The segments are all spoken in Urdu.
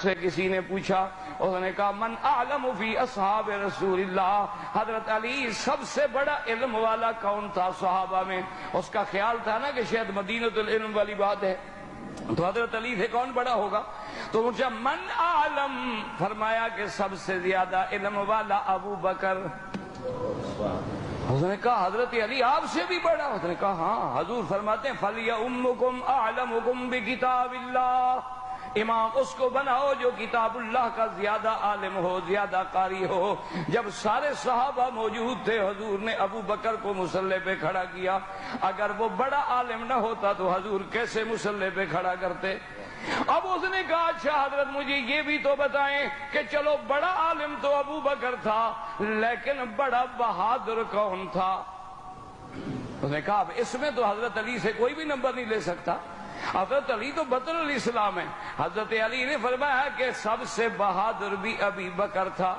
سے کسی نے پوچھا، اس نے کہا من اعلم فی اصحاب رسول اللہ، حضرت علی سب سے بڑا علم والا کون تھا صحابہ میں؟ اس کا خیال تھا نا کہ شاید مدینۃ العلم والی بات ہے، تو حضرت علی سے کون بڑا ہوگا؟ تو پوچھا من اعلم، فرمایا کہ سب سے زیادہ علم والا ابو بکر۔ اس نے کہا حضرت علی آپ سے بھی بڑا؟ اس نے کہا ہاں۔ حضور فرماتے ہیں فَلْيَؤُمُّكُمْ أَعْلَمُكُمْ بِكِتَابِ اللَّهِ، امام اس کو بناؤ جو کتاب اللہ کا زیادہ عالم ہو، زیادہ قاری ہو۔ جب سارے صحابہ موجود تھے، حضور نے ابو بکر کو مصلی پہ کھڑا کیا۔ اگر وہ بڑا عالم نہ ہوتا تو حضور کیسے مصلی پہ کھڑا کرتے؟ اب اس نے کہا اچھا حضرت مجھے یہ بھی تو بتائیں کہ چلو بڑا عالم تو ابو بکر تھا، لیکن بڑا بہادر کون تھا؟ اس نے کہا اب اس میں تو حضرت علی سے کوئی بھی نمبر نہیں لے سکتا، حضرت علی تو بدر الاسلام ہے۔ حضرت علی نے فرمایا کہ سب سے بہادر بھی ابی بکر تھا۔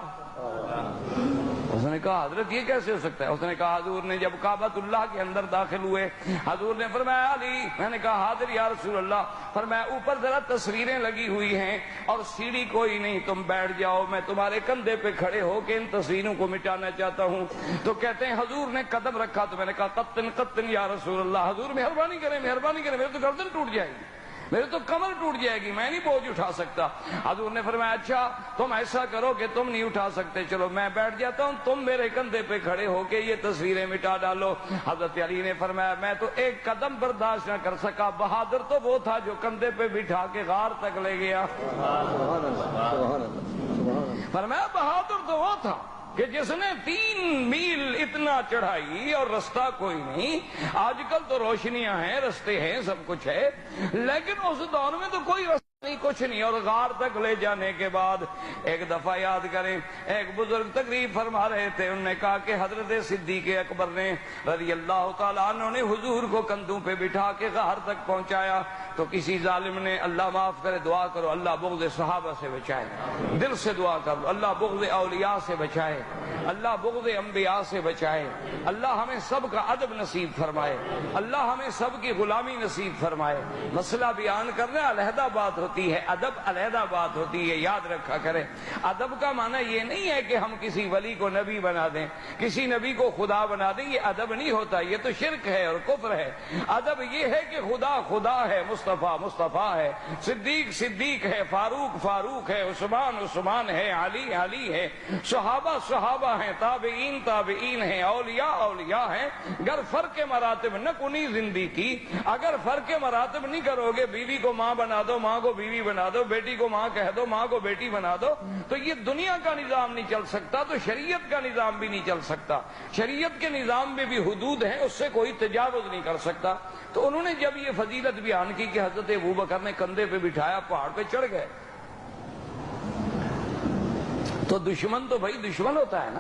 اس نے کہا حضرت یہ کیسے ہو سکتا ہے؟ اس نے کہا حضور نے جب کعبۃ اللہ کے اندر داخل ہوئے، حضور نے فرمایا علی، میں نے کہا حاضر یا رسول اللہ، فرمایا اوپر ذرا تصویریں لگی ہوئی ہیں اور سیڑھی کوئی نہیں، تم بیٹھ جاؤ، میں تمہارے کندھے پہ کھڑے ہو کے ان تصویروں کو مٹانا چاہتا ہوں۔ تو کہتے ہیں حضور نے قدم رکھا تو میں نے کہا قطن قطن یا رسول اللہ، حضور مہربانی کریں مہربانی کریں، میرے تو گردن ٹوٹ جائے گی، میرے تو کمر ٹوٹ جائے گی، میں نہیں بوجھ اٹھا سکتا۔ حضور نے فرمایا اچھا تم ایسا کرو کہ تم نہیں اٹھا سکتے، چلو میں بیٹھ جاتا ہوں، تم میرے کندھے پہ کھڑے ہو کے یہ تصویریں مٹا ڈالو۔ حضرت علی نے فرمایا میں تو ایک قدم برداشت نہ کر سکا، بہادر تو وہ تھا جو کندھے پہ بٹھا کے غار تک لے گیا۔ فرمایا بہادر تو وہ تھا کہ جس نے 3 میل اتنا چڑھائی اور رستہ کوئی نہیں۔ آج کل تو روشنیاں ہیں، رستے ہیں، سب کچھ ہے، لیکن اس دور میں تو کوئی رستہ نہیں، کچھ نہیں۔ اور غار تک لے جانے کے بعد ایک دفعہ یاد کریں، ایک بزرگ تقریر فرما رہے تھے، انہوں نے کہا کہ حضرت صدیق اکبر نے رضی اللہ تعالیٰ عنہ نے حضور کو کندھوں پہ بٹھا کے غار تک پہنچایا، تو کسی ظالم نے اللہ معاف کرے دعا کرو اللہ بغض صحابہ سے بچائے، دل سے دعا کرو اللہ بغض اولیاء سے بچائے، اللہ بغض انبیاء سے بچائے، اللہ ہمیں سب کا ادب نصیب فرمائے، اللہ ہمیں سب کی غلامی نصیب فرمائے۔ مسئلہ بیان کرنا علیحدہ بات ہوتی ہے، ادب علیحدہ بات ہوتی ہے، یاد رکھا کریں۔ ادب کا معنی یہ نہیں ہے کہ ہم کسی ولی کو نبی بنا دیں، کسی نبی کو خدا بنا دیں، یہ ادب نہیں ہوتا، یہ تو شرک ہے اور کفر ہے۔ ادب یہ ہے کہ خدا خدا ہے، مصطفیٰ مصطفیٰ ہے، صدیق صدیق ہے، فاروق فاروق ہے، عثمان عثمان ہے، علی علی ہے، صحابہ صحابہ ہیں، تابعین تابعین ہیں، اولیاء اولیاء ہیں۔ اگر فرق مراتب نہ کنی زندگی کی، اگر فرق مراتب نہیں کرو گے، بیوی کو ماں بنا دو، ماں کو بیوی بنا دو، بیٹی کو ماں کہہ دو، ماں کو بیٹی بنا دو، تو یہ دنیا کا نظام نہیں چل سکتا، تو شریعت کا نظام بھی نہیں چل سکتا۔ شریعت کے نظام میں بھی حدود ہیں، اس سے کوئی تجاوز نہیں کر سکتا۔ تو انہوں نے جب یہ فضیلت بیان کی کہ حضرت ابوبکر نے کندھے پہ بٹھایا، پہاڑ پہ چڑھ گئے، تو دشمن تو بھائی دشمن ہوتا ہے نا۔